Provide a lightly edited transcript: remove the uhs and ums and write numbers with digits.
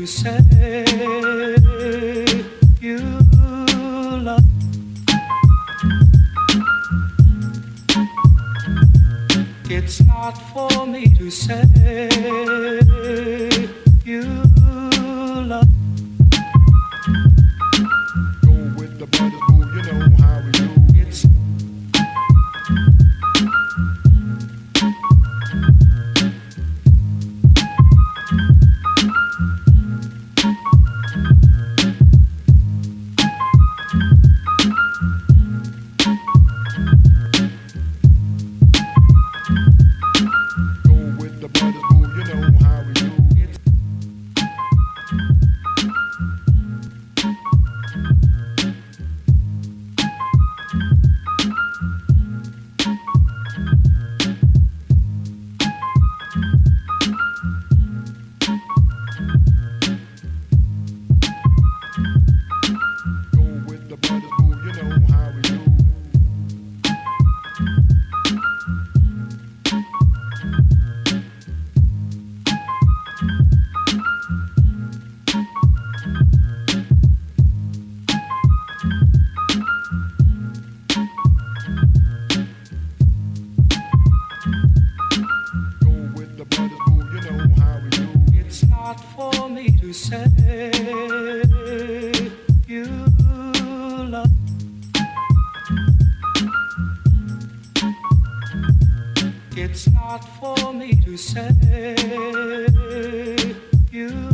to say you love. It's not for me to say you love. Go with the brothers, boo, you know how we do. It's Go with the brothers, boo, you know how we do. Go with the brothers, boo, you know how we do. Go with the brothers, boo, you know how we do. It's not for me to say you love. It's not for me to say you